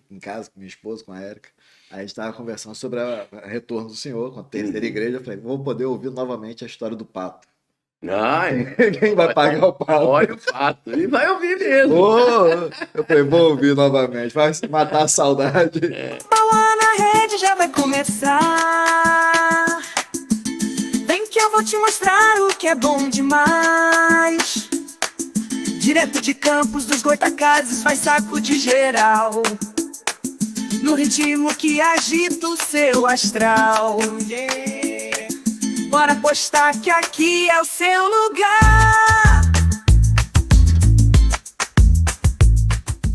em casa com minha esposa, com a Érica. Aí a gente estava conversando sobre o retorno do senhor com a terceira igreja. Eu falei, vou poder ouvir novamente a história do pato. Ah, é. Quem vai pagar o pato? Olha o fato. Ele vai ouvir mesmo. Ô, eu falei, vou ouvir novamente, vai matar a saudade. Bola na rede já vai começar. Vem que eu vou te mostrar o que é bom demais. Direto de Campos dos Goitacazes vai sacudir geral. No ritmo que agita o seu astral. Yeah. Bora apostar que aqui é o seu lugar.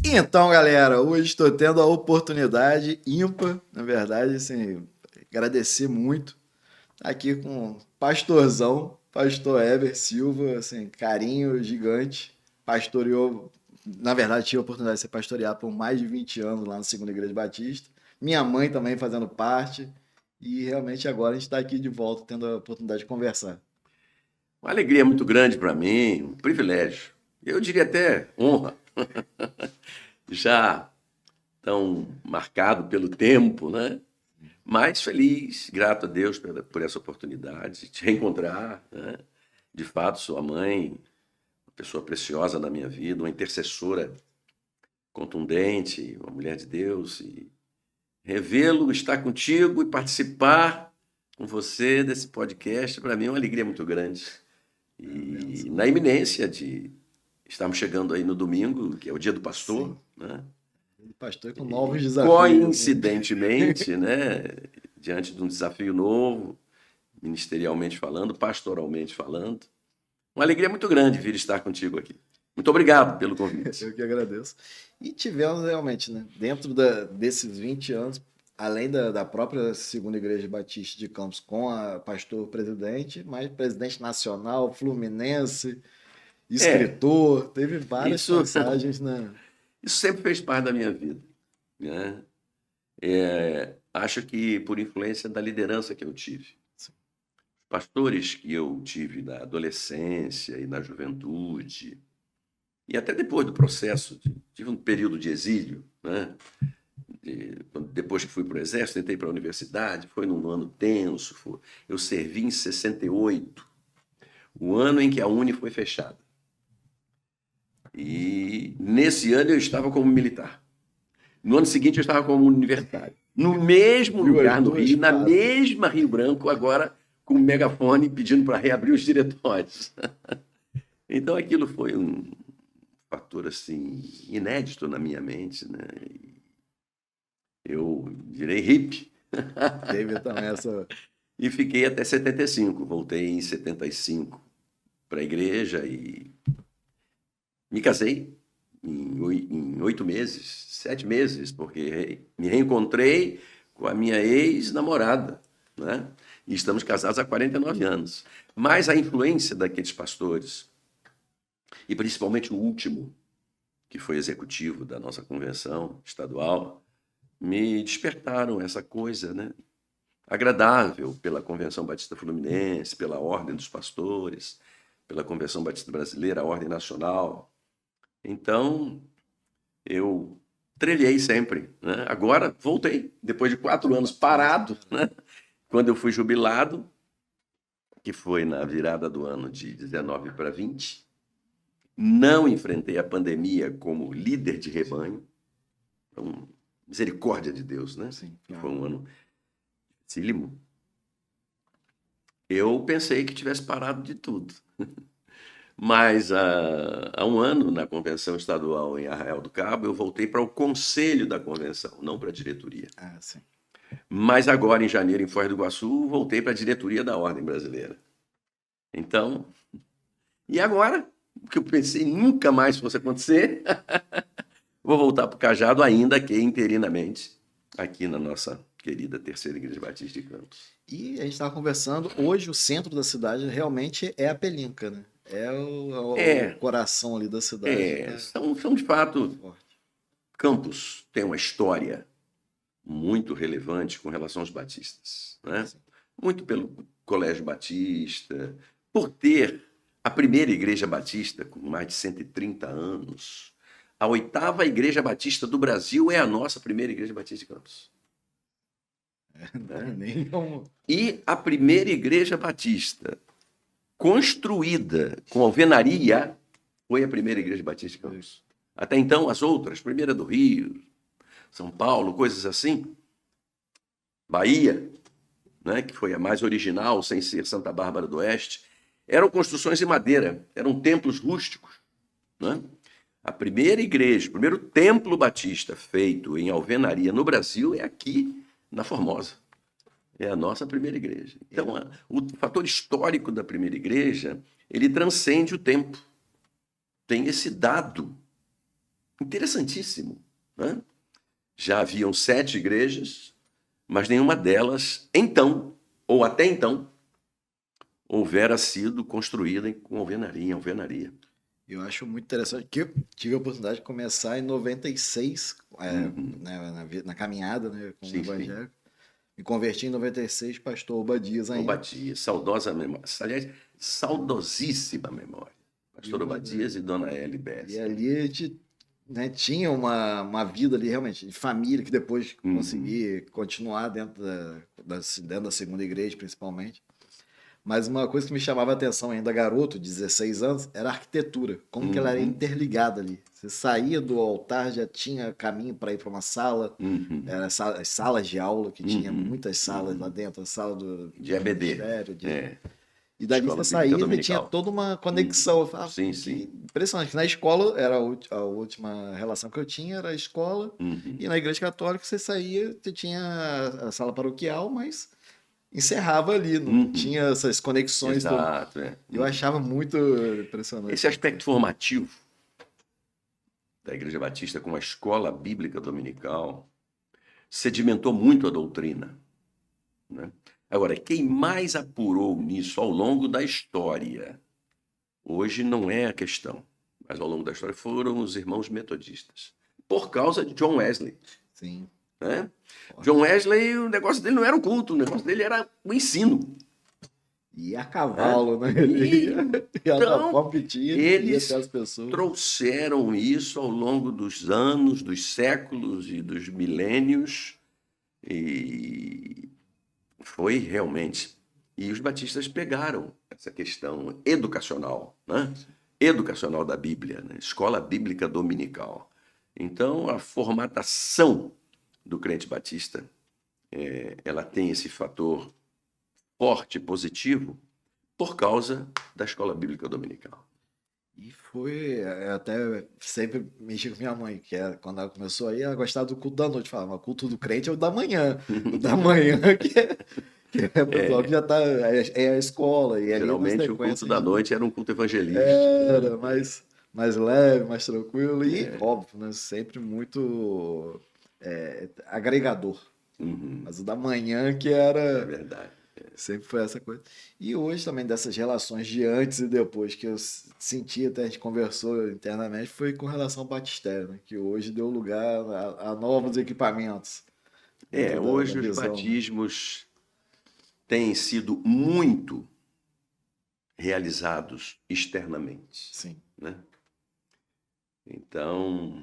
Então, galera, hoje estou tendo a oportunidade ímpar, na verdade, assim, agradecer muito. Tá aqui com o pastorzão, pastor Heber Silva, assim, carinho gigante. Pastoreou, na verdade, tive a oportunidade de ser pastoreado por mais de 20 anos lá na Segunda Igreja Batista. Minha mãe também fazendo parte. E realmente agora a gente está aqui de volta, tendo a oportunidade de conversar. Uma alegria muito grande para mim, um privilégio. Eu diria até honra. Já tão marcado pelo tempo, né? Mas feliz, grato a Deus por essa oportunidade de te reencontrar, né? De fato, sua mãe, uma pessoa preciosa na minha vida, uma intercessora contundente, uma mulher de Deus. E revê-lo, estar contigo e participar com você desse podcast, para mim é uma alegria muito grande. E na iminência de estarmos chegando aí no domingo, que é o dia do pastor, né? Pastor com novos desafios. Coincidentemente, né? Diante de um desafio novo, ministerialmente falando, pastoralmente falando. Uma alegria muito grande vir estar contigo aqui. Muito obrigado pelo convite. Eu que agradeço. E tivemos realmente, né, dentro desses 20 anos, além da própria Segunda Igreja Batista de Campos, com a pastor-presidente, mas presidente nacional, fluminense, escritor, teve várias passagens, né? Isso sempre fez parte da minha vida, né? Acho que por influência da liderança que eu tive. Pastores que eu tive na adolescência e na juventude, e até depois do processo, tive um período de exílio, né? Depois que fui para o Exército, entrei para a universidade, foi num ano tenso, eu servi em 68, o ano em que a Uni foi fechada. E nesse ano eu estava como militar. No ano seguinte eu estava como universitário. No mesmo lugar no Rio, na mesma Rio Branco, agora com o megafone pedindo para reabrir os diretórios. Então aquilo foi um fator assim inédito na minha mente, né? Eu virei hippie. Teve também essa... E fiquei até 75. Voltei em 75 para a igreja e me casei em 8 meses, 7 meses, porque me reencontrei com a minha ex-namorada, né? E estamos casados há 49 anos. Mas a influência daqueles pastores, e principalmente o último, que foi executivo da nossa convenção estadual, me despertaram essa coisa, né? Agradável pela Convenção Batista Fluminense, pela Ordem dos Pastores, pela Convenção Batista Brasileira, a Ordem Nacional. Então, eu trilhei sempre, né? Agora, voltei, depois de 4 anos parado, né? Quando eu fui jubilado, que foi na virada do ano de 19 para 20, não enfrentei a pandemia como líder de rebanho. Então, misericórdia de Deus, né? Sim, claro. Foi um ano dificílimo. Eu pensei que tivesse parado de tudo. Mas há um ano, na convenção estadual em Arraial do Cabo, eu voltei para o conselho da convenção, não para a diretoria. Ah, sim. Mas agora, em janeiro, em Foz do Iguaçu, voltei para a diretoria da Ordem Brasileira. Então, e agora, o que eu pensei nunca mais fosse acontecer, vou voltar para o Cajado, ainda que interinamente, aqui na nossa querida Terceira Igreja Batista de Campos. E a gente estava conversando, hoje o centro da cidade realmente é a Pelinca, né? É o coração ali da cidade. São de fato, Campos tem uma história muito relevante com relação aos batistas, né? Muito pelo Colégio Batista, por ter a primeira igreja batista com mais de 130 anos, A 8ª Igreja Batista do Brasil é a nossa primeira Igreja Batista de Campos. Nem como... E a primeira Igreja Batista construída com alvenaria foi a primeira Igreja Batista de Campos. Até então, as outras, primeira do Rio, São Paulo, coisas assim, Bahia, né, que foi a mais original, sem ser Santa Bárbara do Oeste, eram construções em madeira, eram templos rústicos. Né? A primeira igreja, o primeiro templo batista feito em alvenaria no Brasil é aqui, na Formosa. É a nossa primeira igreja. Então, o fator histórico da primeira igreja, ele transcende o tempo. Tem esse dado interessantíssimo. Né? Já haviam 7 igrejas, mas nenhuma delas, então, ou até então, houvera sido construída com alvenaria, em alvenaria. Eu acho muito interessante que eu tive a oportunidade de começar em 96, na caminhada, né, com o evangélico. Me converti em 96, pastor Obadias ainda. Obadias, saudosa memória. Aliás, saudosíssima memória. Pastor Obadias e Dona Eli Bess. E ali a gente, né, tinha uma vida ali realmente de família, que depois consegui continuar dentro da segunda igreja, principalmente. Mas uma coisa que me chamava a atenção ainda garoto, 16 anos, era a arquitetura. Como que ela era interligada ali. Você saía do altar, já tinha caminho para ir para uma sala. Era as salas de aula, que tinha muitas salas lá dentro. A sala de EBD. E dali você saía e tinha toda uma conexão. Eu falava, sim. Impressionante. Na escola, era a última relação que eu tinha, era a escola. E na igreja católica, você saía, você tinha a sala paroquial, mas... encerrava ali, não tinha essas conexões. Exato, Eu achava muito impressionante. Esse aspecto formativo da Igreja Batista com a escola bíblica dominical sedimentou muito a doutrina. Né? Agora, quem mais apurou nisso ao longo da história, hoje não é a questão, mas ao longo da história foram os irmãos metodistas, por causa de John Wesley. Sim. Né? John Wesley, o negócio dele não era o culto, o negócio dele era o ensino. E a cavalo, né? Então, eles as pessoas trouxeram isso ao longo dos anos, dos séculos e dos milênios, e foi realmente. E os batistas pegaram essa questão educacional, né? Educacional da Bíblia, né? Escola bíblica dominical. Então, a formatação do crente batista, ela tem esse fator forte, positivo, por causa da escola bíblica dominical. E foi, até sempre mexi com minha mãe, que quando ela começou aí, ela gostava do culto da noite, falava, o culto do crente é o da manhã, o da manhã que é o pessoal que já está, é a escola. E geralmente o culto da noite era um culto evangelístico. Era mais leve, mais tranquilo e, óbvio, né, sempre muito... agregador. Mas o da manhã que era... É verdade. Sempre foi essa coisa. E hoje também dessas relações de antes e depois que eu senti, até a gente conversou internamente, foi com relação ao batistério, né? Que hoje deu lugar a novos equipamentos. Hoje os batismos têm sido muito realizados externamente. Sim. Né? Então...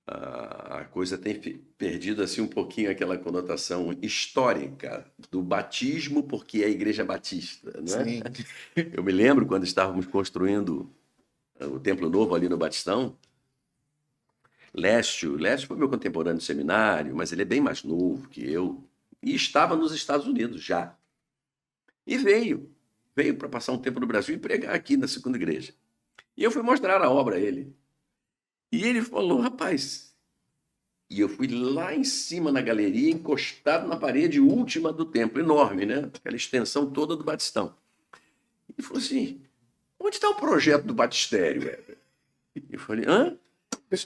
a coisa tem perdido assim um pouquinho aquela conotação histórica do batismo, porque é a Igreja Batista, não é? Sim. Eu me lembro quando estávamos construindo o Templo Novo ali no Batistão, Lécio foi meu contemporâneo de seminário, mas ele é bem mais novo que eu, e estava nos Estados Unidos já. E veio para passar um tempo no Brasil e pregar aqui na segunda igreja. E eu fui mostrar a obra a ele. E ele falou, rapaz, e eu fui lá em cima na galeria, encostado na parede última do templo, enorme, né? Aquela extensão toda do Batistão. E falou assim, onde está o projeto do batistério, Heber? Eu falei, hã?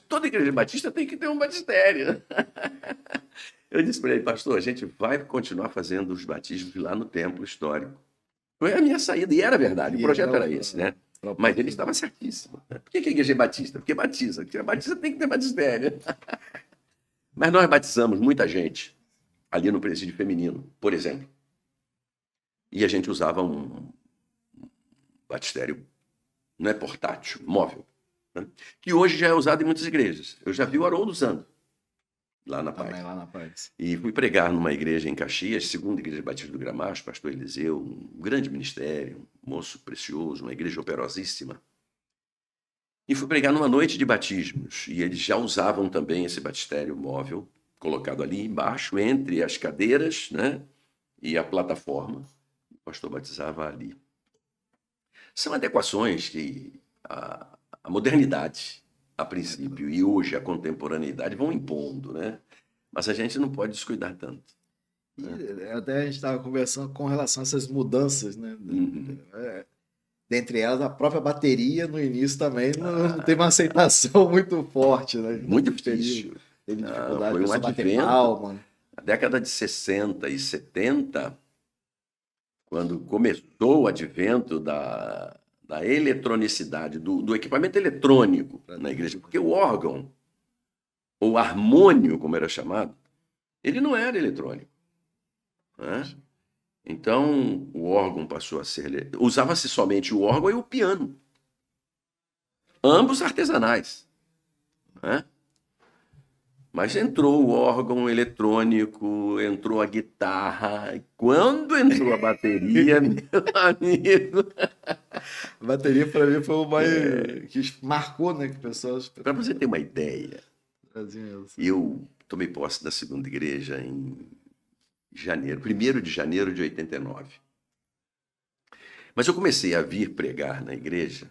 Toda igreja batista tem que ter um batistério. Eu disse para ele, pastor, a gente vai continuar fazendo os batismos lá no templo histórico. Foi a minha saída, e era verdade, o projeto era esse, né? Mas ele estava certíssimo. Por que a igreja é batista? Porque batiza. Porque a batista tem que ter batistério. Mas nós batizamos muita gente ali no presídio feminino, por exemplo. E a gente usava um batistério, não é portátil, móvel. né? Que hoje já é usado em muitas igrejas. Eu já vi o Haroldo usando, lá na Paz. Também lá na Paz. E fui pregar numa igreja em Caxias, segunda igreja batista do Gramacho, pastor Eliseu, um grande ministério, um moço precioso, uma igreja operosíssima. E fui pregar numa noite de batismos, e eles já usavam também esse batistério móvel, colocado ali embaixo, entre as cadeiras, né, e a plataforma. O pastor batizava ali. São adequações que a modernidade, a princípio, e hoje a contemporaneidade vão impondo, né? Mas a gente não pode descuidar tanto. E até a gente estava conversando com relação a essas mudanças, né? Uhum. Dentre elas, a própria bateria no início também não teve uma aceitação muito forte, né? Muito difícil. Teve Não, dificuldade foi de um você bater advento. palma. Na década de 60 e 70, quando começou o advento da eletronicidade, do equipamento eletrônico na igreja, porque o órgão, ou harmônio, como era chamado, ele não era eletrônico, né? Então, o órgão passou a ser... Usava-se somente o órgão e o piano. Ambos artesanais, né? Mas entrou o órgão eletrônico, entrou a guitarra. E quando entrou a bateria, meu amigo... A bateria, para mim, foi o mais que marcou, né? Que pessoas Para você ter uma ideia, faziam isso. eu tomei posse da segunda igreja em janeiro, 1º de janeiro de 89. Mas eu comecei a vir pregar na igreja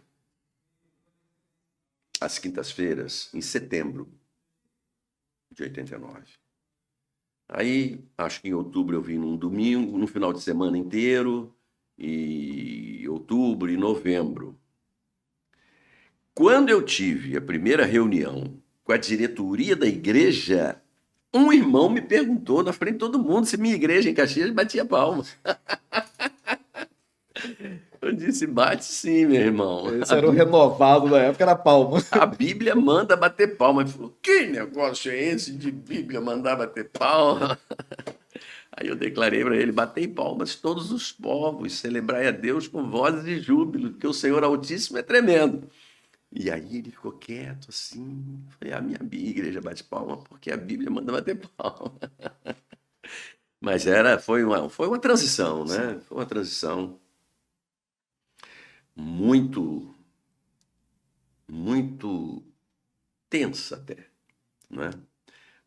às quintas-feiras, em setembro de 89. Aí, acho que em outubro eu vim num domingo, no final de semana inteiro, e outubro e novembro. Quando eu tive a primeira reunião com a diretoria da igreja, um irmão me perguntou na frente de todo mundo se minha igreja em Caxias batia palma. Eu disse, bate sim, meu irmão. Esse era o renovado da época, era palma. A Bíblia manda bater palma. Ele falou, que negócio é esse de Bíblia mandar bater palma? Aí eu declarei para ele, batei palmas todos os povos, celebrai a Deus com vozes de júbilo, porque o Senhor Altíssimo é tremendo. E aí ele ficou quieto assim, falei, a minha igreja bate palma porque a Bíblia manda bater palma. Mas foi uma transição, né? Foi uma transição muito, muito tensa até, né?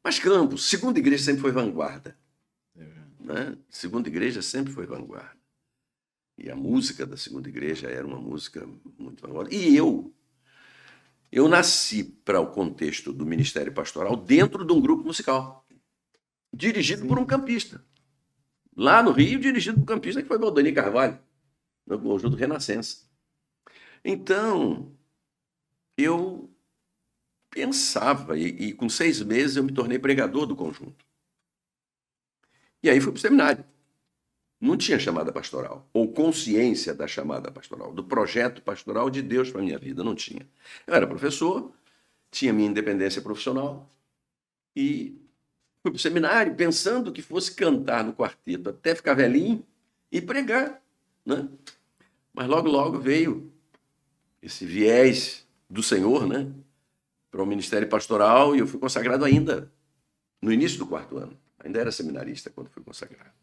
Mas Campos, segunda igreja sempre foi vanguarda, né? Segunda igreja sempre foi vanguarda. E a música da segunda igreja era uma música muito vanguarda. E eu nasci para o contexto do ministério pastoral dentro de um grupo musical, dirigido por um campista. Lá no Rio, dirigido por um campista que foi Valdani Carvalho, no conjunto Renascença. Então, eu pensava, e com 6 meses eu me tornei pregador do conjunto. E aí fui para o seminário. Não tinha chamada pastoral, ou consciência da chamada pastoral, do projeto pastoral de Deus para a minha vida, não tinha. Eu era professor, tinha minha independência profissional, e fui para o seminário pensando que fosse cantar no quarteto até ficar velhinho e pregar, né? Mas logo, logo veio esse viés do Senhor, né, para o ministério pastoral, e eu fui consagrado ainda no início do 4º ano. Ainda era seminarista quando fui consagrado.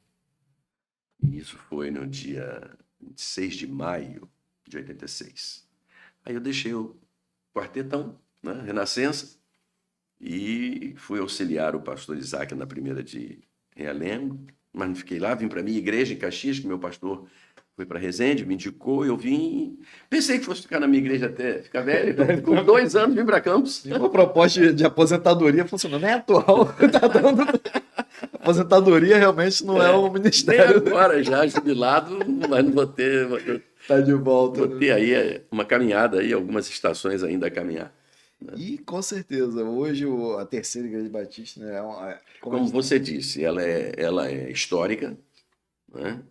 E isso foi no dia 26 de maio de 86. Aí eu deixei o quartetão, né, Renascença, e fui auxiliar o pastor Isaac na primeira de Realengo, mas não fiquei lá, vim para a minha igreja em Caxias, que meu pastor foi para Resende, me indicou, eu vim. Pensei que fosse ficar na minha igreja até ficar velho. Com 2 anos vim para Campos. E uma proposta de aposentadoria funcionando, nem atual. Tá dando... Aposentadoria realmente não é um ministério. Nem agora, já jubilado, mas não vou ter. Tá de volta. Vou ter aí uma caminhada, aí, algumas estações ainda a caminhar. E com certeza, hoje a terceira igreja batista, né, como você disse, ela é histórica, né?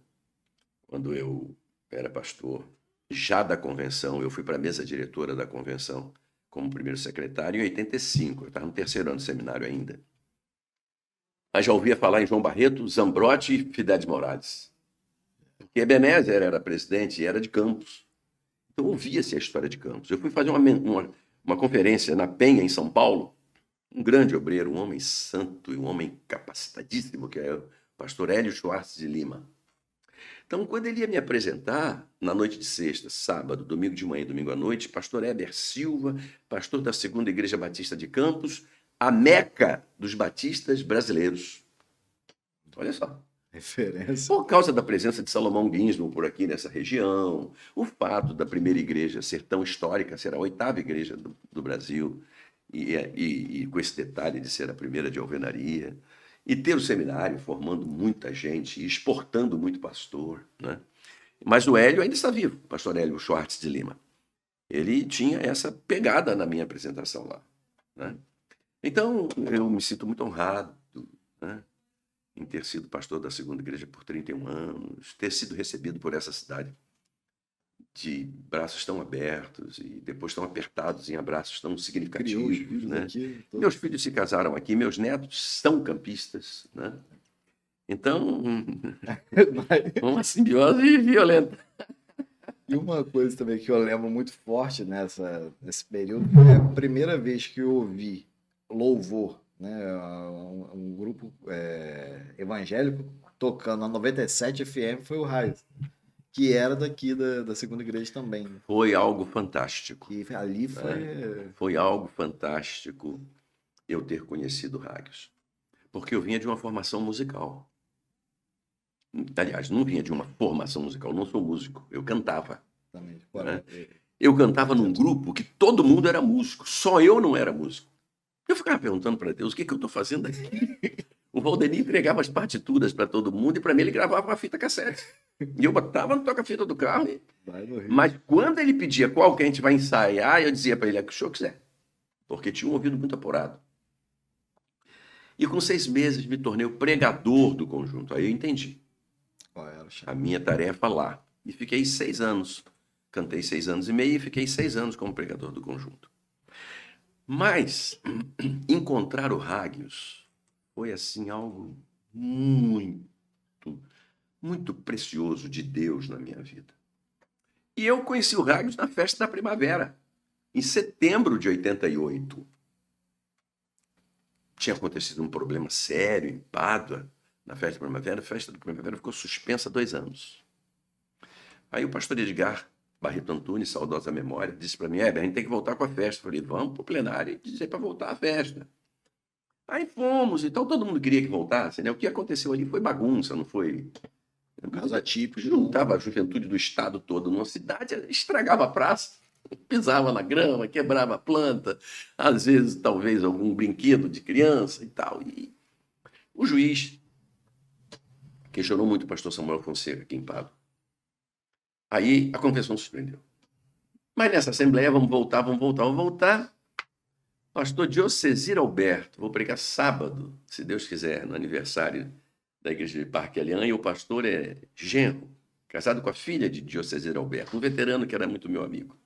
Quando eu era pastor, já da convenção, eu fui para a mesa diretora da convenção como primeiro secretário em 85, eu estava no 3º ano do seminário ainda. Mas já ouvia falar em João Barreto, Zambrotti e Fidelis Morales. Porque Ebenezer era presidente e era de Campos. Então ouvia-se a história de Campos. Eu fui fazer uma conferência na Penha, em São Paulo, um grande obreiro, um homem santo e um homem capacitadíssimo, que é o pastor Hélio Schwartz de Lima. Então, quando ele ia me apresentar, na noite de sexta, sábado, domingo de manhã e domingo à noite, pastor Heber Silva, pastor da Segunda Igreja Batista de Campos, a meca dos batistas brasileiros. Olha só. Referência. Por causa da presença de Salomão Ginsburg por aqui nessa região, o fato da primeira igreja ser tão histórica, ser a 8ª igreja do Brasil, e com esse detalhe de ser a primeira de alvenaria, e ter o seminário formando muita gente e exportando muito pastor, né? Mas o Hélio ainda está vivo, o pastor Hélio Schwartz de Lima. Ele tinha essa pegada na minha apresentação lá, né? Então, eu me sinto muito honrado, né, em ter sido pastor da Segunda Igreja por 31 anos, ter sido recebido por essa cidade de braços tão abertos e depois tão apertados em abraços tão significativos, né? Meus filhos se casaram aqui, meus netos são campistas, né? Então, uma simbiose violenta. E uma coisa também que eu lembro muito forte nesse período foi a primeira vez que eu ouvi louvor, né? Um grupo evangélico tocando na 97 FM foi o Raios, que era daqui da Segunda Igreja também. Foi algo fantástico. E ali foi... Foi algo fantástico eu ter conhecido Raios, porque eu vinha de uma formação musical. Aliás, não vinha de uma formação musical, não sou músico, eu cantava. Também. Né? Eu cantava num grupo que todo mundo era músico, só eu não era músico. Eu ficava perguntando para Deus, o que eu estou fazendo aqui? O Valdemir entregava as partituras para todo mundo e para mim ele gravava uma fita cassete. E eu botava no toca-fita do carro. Mas quando ele pedia qual que a gente vai ensaiar, eu dizia para ele, o que o senhor quiser. Porque tinha um ouvido muito apurado. E com 6 meses me tornei o pregador do conjunto. Aí eu entendi a minha tarefa lá. E fiquei 6 anos. Cantei 6 anos e meio e fiquei 6 anos como pregador do conjunto. Mas encontrar o Hagios foi assim algo muito, muito precioso de Deus na minha vida. E eu conheci o Hagios na festa da primavera, em setembro de 88. Tinha acontecido um problema sério em Pádua, na festa da primavera. A festa da primavera ficou suspensa 2 anos. Aí o pastor Edgar Barreto Antunes, saudosa memória, disse para mim, a gente tem que voltar com a festa. Eu falei, vamos para o plenário e dizer para voltar a festa. Aí fomos, então todo mundo queria que voltasse, né? O que aconteceu ali foi bagunça, não foi... Um caso atípico. Juntava a juventude do estado todo numa cidade, estragava a praça, pisava na grama, quebrava a planta, às vezes talvez algum brinquedo de criança e tal. E o juiz questionou muito o pastor Samuel Fonseca aqui em Pádua. Aí a convenção suspendeu. Mas nessa assembleia, vamos voltar. Pastor Diocesir Alberto, vou pregar sábado, se Deus quiser, no aniversário da igreja de Parque Alian, e o pastor é genro, casado com a filha de Diocesir Alberto, um veterano que era muito meu amigo.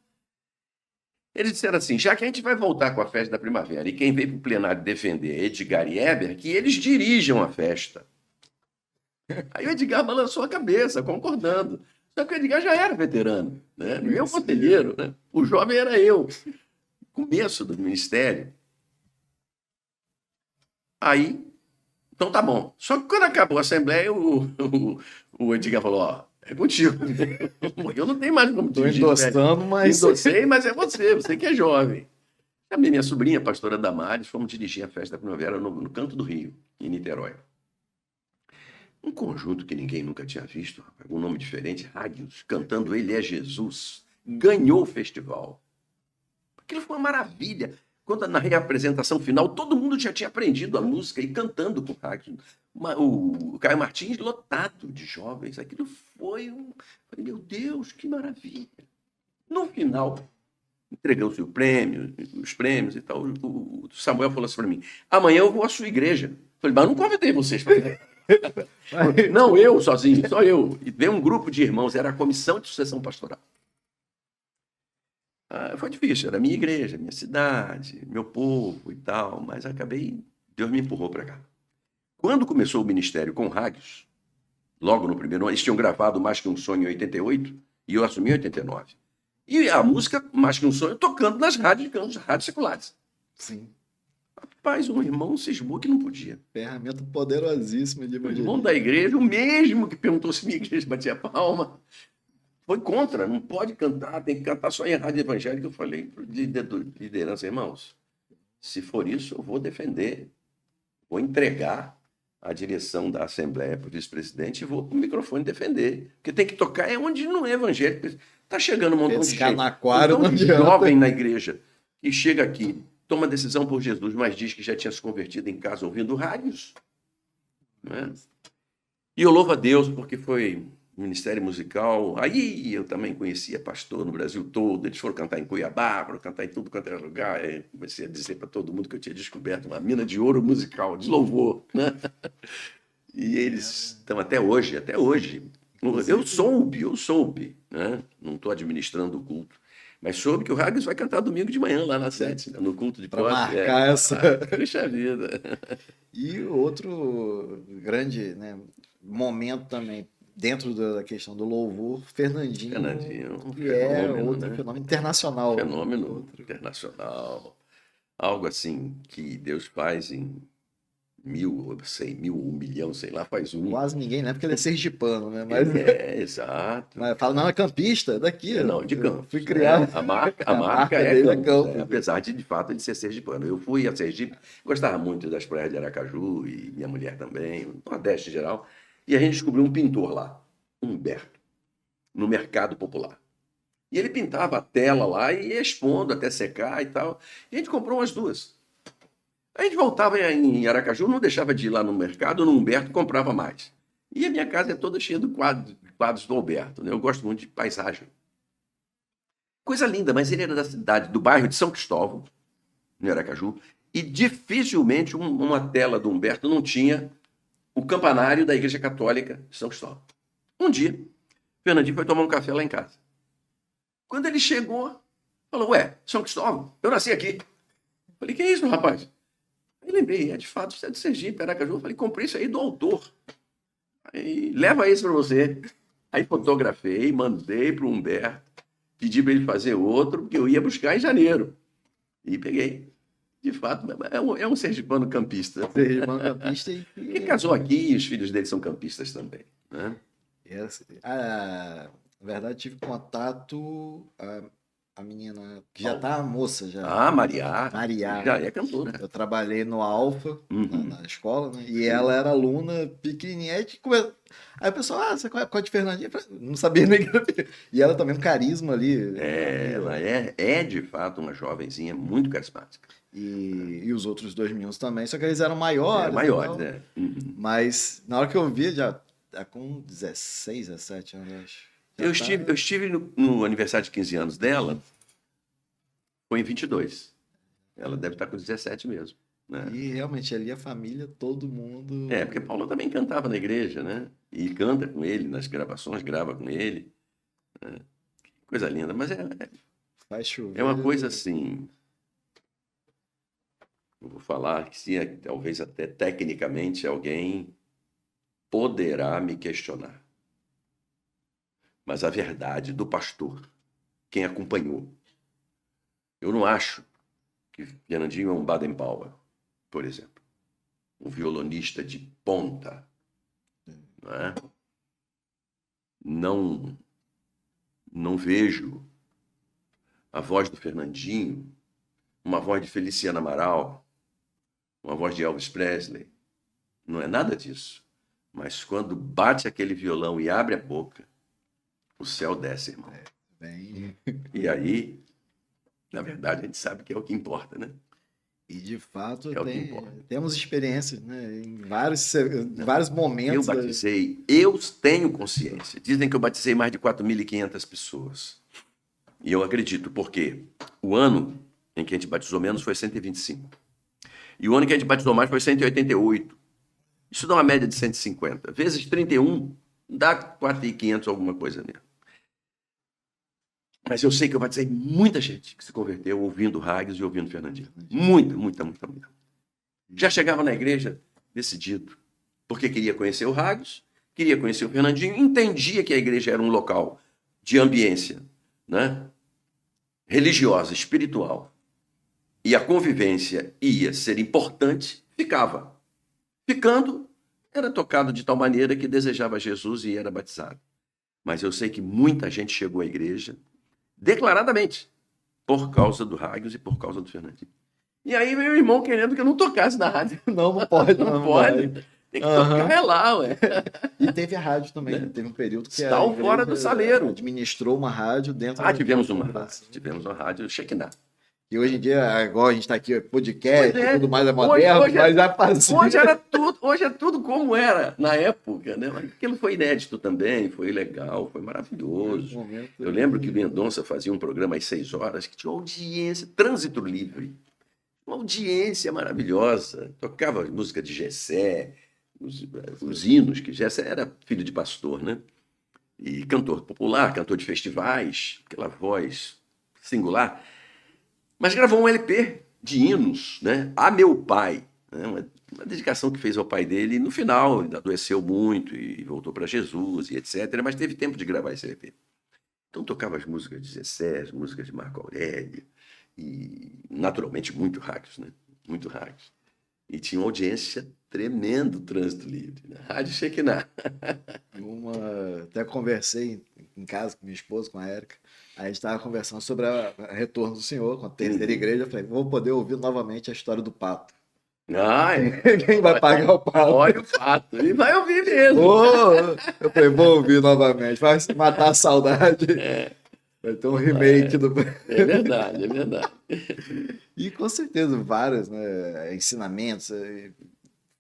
Eles disseram assim, já que a gente vai voltar com a festa da primavera, e quem veio para o plenário defender é Edgar e Heber, que eles dirijam a festa. Aí o Edgar balançou a cabeça, concordando. Só que o Edgar já era veterano, né? Eu conselheiro, né? O jovem era eu. Começo do ministério. Aí, então tá bom. Só que quando acabou a assembleia, o Edgar falou, é contigo. Eu não tenho mais como te dirigir. Estou endossando, mas... Endossei, mas é você que é jovem. A minha sobrinha, a pastora Damares, fomos dirigir a festa da primavera no Canto do Rio, em Niterói. Um conjunto que ninguém nunca tinha visto, um nome diferente, Hagios, cantando Ele é Jesus, ganhou o festival. Aquilo foi uma maravilha. Quando na reapresentação final, todo mundo já tinha aprendido a música e cantando com Hagios. O Caio Martins lotado de jovens. Aquilo foi Falei, meu Deus, que maravilha. No final, entregamos os prêmios e tal. O Samuel falou assim para mim, amanhã eu vou à sua igreja. Falei, mas eu não convidei vocês para ir. Não, eu sozinho, só eu. E veio um grupo de irmãos, era a comissão de sucessão pastoral. Foi difícil, era a minha igreja, minha cidade, meu povo e tal, mas Deus me empurrou para cá. Quando começou o ministério com Hagios, logo no primeiro ano, eles tinham gravado Mais Que Um Sonho em 88 e eu assumi em 89. E a música, mais que um sonho, tocando nas rádios seculares. Sim. Rapaz, um irmão cismou que não podia. Ferramenta poderosíssima de O irmão evangelismo. da igreja, o mesmo que perguntou se minha igreja batia palma, foi contra, não pode cantar, tem que cantar só em rádio evangélica. Eu falei para liderança, irmãos, se for isso, eu vou defender, vou entregar a direção da Assembleia para o vice-presidente e vou com o microfone defender. Porque tem que tocar é onde não é evangélico. Está chegando um montão de Pescar gente, no aquário um montão não de adianta. jovem na igreja que chega aqui, toma decisão por Jesus, mas diz que já tinha se convertido em casa ouvindo rádios. Né? E eu louvo a Deus porque foi ministério musical. Aí eu também conhecia pastor no Brasil todo. Eles foram cantar em Cuiabá, foram cantar em tudo quanto era lugar. Aí comecei a dizer para todo mundo que eu tinha descoberto uma mina de ouro musical, de louvor. Né? E eles estão até hoje, até hoje. Eu soube, né? Não estou administrando o culto, mas soube que o Haggis vai cantar domingo de manhã lá na sede, no culto de Para posse. marcar essa. Puxa vida. E outro grande, né, momento também, dentro da questão do louvor, Fernandinho, Um que é fenômeno, outro né? fenômeno internacional. Fenômeno internacional. Algo assim que Deus faz em 1.000, 100.000, 1 milhão, sei lá, faz um. Quase ninguém lembra porque ele é sergipano, né? Mas, Exato. mas fala, não, é campista, é daqui. Não, de Eu Campos. fui criado. A marca dele é Campos, Campos. apesar de fato, de ser sergipano. Eu fui a Sergipe, gostava muito das praias de Aracaju e minha mulher também, o Nordeste em geral. E a gente descobriu um pintor lá, Humberto, no Mercado Popular. E ele pintava a tela lá e ia expondo até secar e tal. E a gente comprou umas duas. A gente voltava em Aracaju, não deixava de ir lá no mercado, no Humberto, comprava mais. E a minha casa é toda cheia de quadros do Humberto, né? Eu gosto muito de paisagem. Coisa linda, mas ele era da cidade, do bairro de São Cristóvão, no Aracaju, e dificilmente uma tela do Humberto não tinha o campanário da Igreja Católica de São Cristóvão. Um dia, Fernandinho foi tomar um café lá em casa. Quando ele chegou, falou, ué, São Cristóvão, eu nasci aqui. Falei, que é isso, rapaz? Aí lembrei, de fato, você é de Sergipe, Aracaju. Eu falei, comprei isso aí do autor. Aí, leva isso para você. Aí fotografei, mandei para o Humberto, pedi para ele fazer outro, porque eu ia buscar em janeiro. E peguei. De fato, é um sergipano campista. Sergipano campista Que casou aqui e os filhos dele são campistas também. Né? Na verdade, tive contato a menina que já tá moça já. Maria. Maria. Já é cantora. Eu trabalhei no Alfa, na escola, né? E ela era aluna pequenininha. Aí o pessoal, você qual é de Fernandinha? Eu falei, não sabia nem que era. E ela também um carisma ali. Ela é de fato uma jovenzinha muito carismática. E os outros dois meninos também, só que eles eram maiores. Maiores, né? Mas na hora que eu vi, já tá com 16, 17 anos, acho. Eu estive no aniversário de 15 anos dela, foi em 22. Ela deve estar com 17 mesmo. Né? E realmente ali a família, todo mundo. Porque Paulo também cantava na igreja, né? E canta com ele nas gravações, grava com ele. Né? Coisa linda, mas Faz chover. É uma coisa assim. Eu vou falar que se talvez até tecnicamente alguém poderá me questionar. Mas a verdade do pastor, quem acompanhou, eu não acho que Fernandinho é um Baden-Powell, por exemplo. Um violonista de ponta. Não é? Não vejo a voz do Fernandinho, uma voz de Feliciana Amaral, uma voz de Elvis Presley. Não é nada disso. Mas quando bate aquele violão e abre a boca, o céu desce, irmão. Bem... E aí, na verdade, a gente sabe que é o que importa, né? E de fato temos experiências, né? Em vários momentos. Eu tenho consciência. Dizem que eu batizei mais de 4.500 pessoas. E eu acredito, porque o ano em que a gente batizou menos foi 125. E o ano que a gente batizou mais foi 188. Isso dá uma média de 150. Vezes 31, dá 4.500 alguma coisa mesmo. Mas eu sei que eu batizei muita gente que se converteu ouvindo Haggis e ouvindo Fernandinho. Muita. Já chegava na igreja decidido, porque queria conhecer o Haggis, queria conhecer o Fernandinho, entendia que a igreja era um local de ambiência, né? religiosa, espiritual, e a convivência ia ser importante, ficava. Ficando, era tocado de tal maneira que desejava Jesus e era batizado. Mas eu sei que muita gente chegou à igreja declaradamente por causa do Hagios e por causa do Fernandinho. E aí meu irmão querendo que eu não tocasse na rádio. Não pode, Não pode. vai. Tem que tocar lá, ué. E teve a rádio também, né? Teve um período que Estão a igreja fora do saleiro. administrou uma rádio dentro Tivemos uma congregação. rádio. Tivemos uma rádio Shekinah. E hoje em dia, agora a gente está aqui, podcast, Pois é. tudo mais é moderno, Hoje mas já fazia. Hoje é tudo como era na época, né? Mas aquilo foi inédito também, foi legal, foi maravilhoso. Eu lembro que o Mendonça fazia um programa às 6 horas que tinha uma audiência, trânsito livre, uma audiência maravilhosa. Tocava música de Gessé, os hinos, que Gessé era filho de pastor, né? E cantor popular, cantor de festivais, aquela voz singular. Mas gravou um LP de hinos, né? A meu pai, né? Uma dedicação que fez ao pai dele. E no final, ele adoeceu muito e voltou para Jesus e etc. Mas teve tempo de gravar esse LP. Então tocava as músicas de Gessé, as músicas de Marco Aurélio e, naturalmente, muito Hagios, né? Muito Hagios. E tinha uma audiência tremendo, trânsito livre, né? Rádio Shekinah. Até conversei em casa com minha esposa, com a Érica. Aí a gente estava conversando sobre o retorno do Senhor, com a terceira igreja. Eu falei, vou poder ouvir novamente a história do pato. Quem vai pagar o pato? Olha o pato, ele vai ouvir mesmo. Eu falei, vou ouvir novamente, vai matar a saudade. Vai ter um remake do... É verdade, é verdade. E com certeza, vários, né, ensinamentos.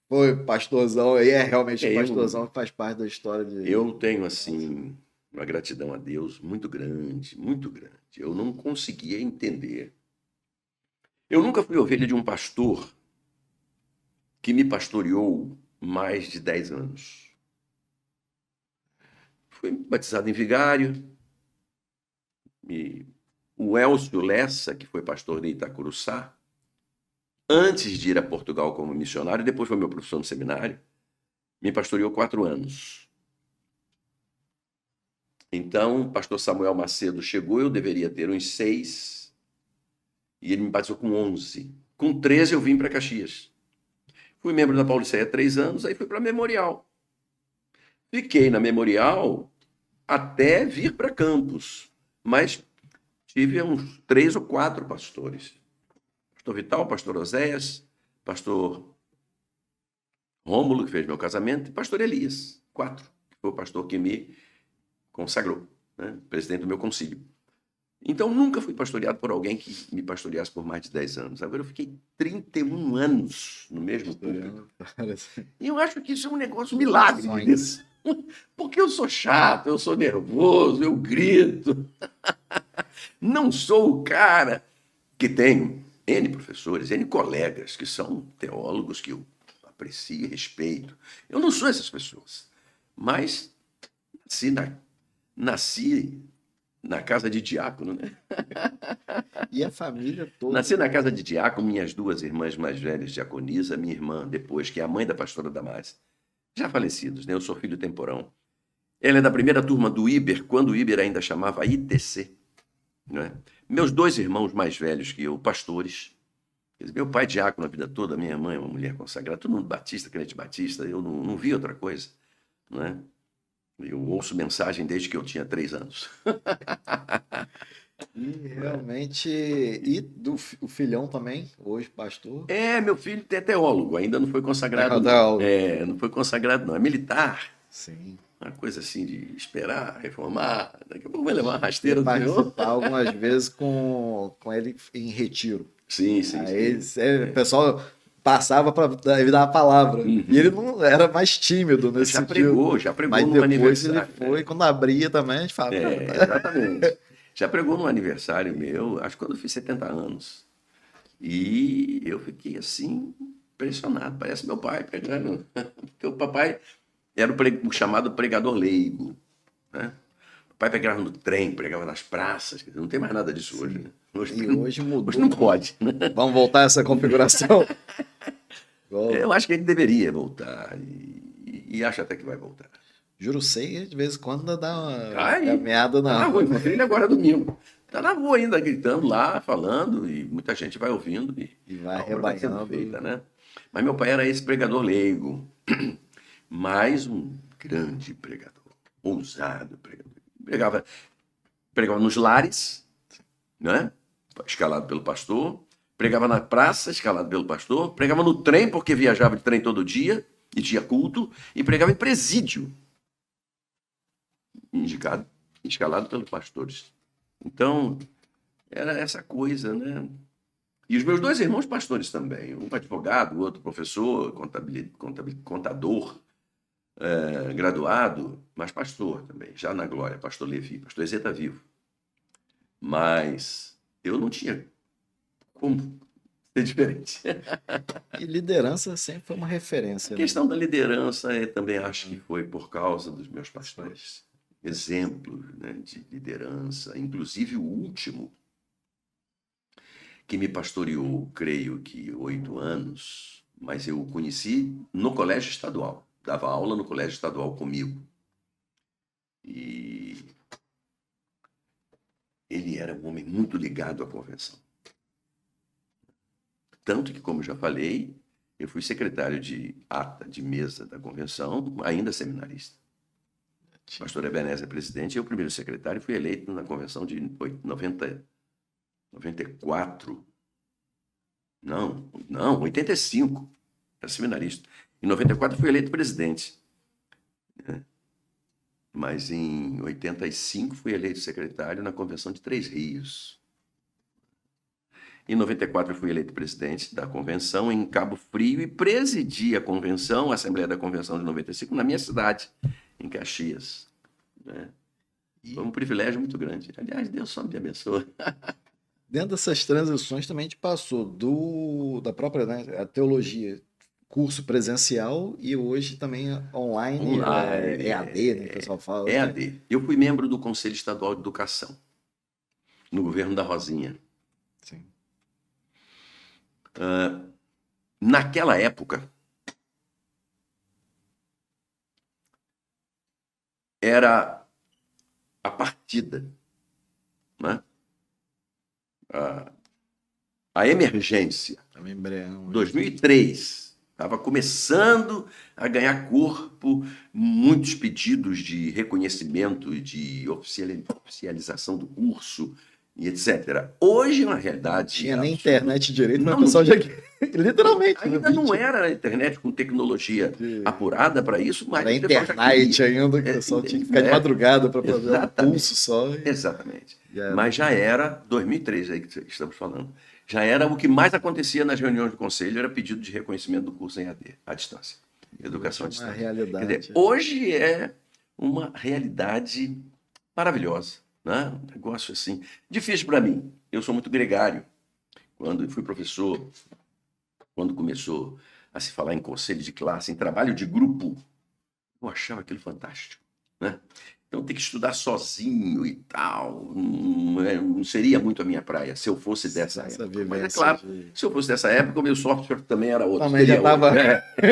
Foi pastorzão, e é realmente pastorzão que faz parte da história de... Eu tenho, assim, uma gratidão a Deus muito grande, muito grande. Eu não conseguia entender. Eu nunca fui ovelha de um pastor que me pastoreou mais de 10 anos. Fui batizado em vigário. E o Elcio Lessa, que foi pastor de Itacuruçá, antes de ir a Portugal como missionário, depois foi meu professor no seminário, me pastoreou 4 anos. Então, o pastor Samuel Macedo chegou, eu deveria ter uns 6, e ele me batizou com 11. Com 13 eu vim para Caxias. Fui membro da Pauliceia há 3 anos, aí fui para Memorial. Fiquei na Memorial até vir para Campos, mas tive uns 3 ou 4 pastores. Pastor Vital, pastor Oséias, pastor Rômulo, que fez meu casamento, e pastor Elias, 4, que foi o pastor que me consagrou, né? Presidente do meu concílio. Então, nunca fui pastoreado por alguém que me pastoreasse por mais de 10 anos. Agora, eu fiquei 31 anos no mesmo púlpito. E eu acho que isso é um negócio, um milagre de Deus. Porque eu sou chato, eu sou nervoso, eu grito. Não sou o cara que tenho N professores, N colegas que são teólogos que eu aprecio e respeito. Eu não sou essas pessoas. Mas nasci na casa de diácono, né? E a família toda. Nasci na casa de diácono, minhas 2 irmãs mais velhas, diaconisa, minha irmã depois, que é a mãe da pastora Damares, já falecidos, né? Eu sou filho temporão. Ela é da primeira turma do Iber, quando o Iber ainda chamava ITC. Né? Meus 2 irmãos mais velhos que eu, pastores. Meu pai diácono a vida toda, minha mãe é uma mulher consagrada, todo mundo batista, crente batista, eu não vi outra coisa. Né? Eu ouço mensagem desde que eu tinha 3 anos. E realmente... o filhão também, hoje pastor? Meu filho é teólogo, ainda não foi consagrado. Não foi consagrado, não. É militar. Sim. Uma coisa assim de esperar, reformar. Daqui a pouco vai levar uma rasteira do Senhor. Participar algumas vezes com ele em retiro. Sim. Aí o pessoal passava para dar a palavra. Uhum. E ele não era mais tímido nesse sentido. Já pregou mas no depois aniversário. Ele foi, quando abria também, a gente falava. Exatamente. Já pregou no aniversário meu, acho que quando eu fiz 70 anos. E eu fiquei assim, impressionado. Parece meu pai pregando. Porque o papai era o chamado pregador leigo. Né? O papai pregava no trem, pregava nas praças. Não tem mais nada disso hoje. Né? Hoje mudou. Hoje não pode. Né? Vamos voltar a essa configuração? Eu acho que ele deveria voltar. E acho até que vai voltar. Juruceia, de vez em quando, dá uma Cai. caminhada Tá na na rua, rua. encontrei ele agora domingo. Tá na rua ainda, gritando lá, falando, e muita gente vai ouvindo, e E vai a obra vai sendo arrebanhando. feita, né? Mas meu pai era esse pregador leigo, mais um grande pregador, ousado pregador. Pregava nos lares, né? Escalado pelo pastor, pregava na praça, escalado pelo pastor, pregava no trem, porque viajava de trem todo dia, e tinha culto, e pregava em presídio, indicado, escalado pelos pastores. Então, era essa coisa, né? E os meus dois irmãos pastores também, um advogado, o outro professor, contador, graduado, mas pastor também, já na glória, pastor Levi, pastor Ezê está vivo. Mas eu não tinha como ser diferente. E liderança sempre foi uma A referência, né? questão da liderança, eu também acho que foi por causa dos meus pastores. Exemplos, né, de liderança, inclusive o último, que me pastoreou, creio que 8 anos, mas eu o conheci no colégio estadual. Dava aula no colégio estadual comigo. E ele era um homem muito ligado à convenção. Tanto que, como já falei, eu fui secretário de ata de mesa da convenção, ainda seminarista. O pastor Ebenezer presidente, eu primeiro secretário, fui eleito na convenção de 94. Não, 85. Era seminarista. Em 94 fui eleito presidente. Né? Mas em 85 fui eleito secretário na convenção de Três Rios. Em 94 fui eleito presidente da convenção em Cabo Frio e presidi a convenção, a Assembleia da Convenção de 95, na minha cidade, em Caxias. Né? Foi um privilégio muito grande. Aliás, Deus só me abençoe. Dentro dessas transições também a gente passou da própria, né, a teologia, curso presencial e hoje também online, Online, EAD, né, que o pessoal fala. EAD. Eu fui membro do Conselho Estadual de Educação, no governo da Rosinha. Sim. Naquela época, era a partida, né? A emergência. Também embrião. 2003, estava começando a ganhar corpo, muitos pedidos de reconhecimento e de oficialização do curso e etc. Hoje, na realidade... Tinha nem absurda. internet direito, mas Não, o pessoal já... Literalmente. Ainda não era a internet com tecnologia apurada para isso, mas Era o pessoal já internet queria. ainda, que o pessoal tinha que ficar de madrugada para fazer um Exatamente. pulso só. Exatamente. Já era. Mas já era 2003 aí que estamos falando. Já era o que mais acontecia nas reuniões do conselho, era pedido de reconhecimento do curso em AD, à distância. Educação à Uma distância. realidade. Quer dizer, hoje é uma realidade maravilhosa, né? Um negócio assim, difícil para mim. Eu sou muito gregário. Quando fui professor, quando começou a se falar em conselho de classe, em trabalho de grupo, eu achava aquilo fantástico, né? Então, ter que estudar sozinho e tal, não seria muito a minha praia, se eu fosse dessa Essa época. Mas é vivência claro, de- se eu fosse dessa época, o meu software também era outro. Também já seria outro.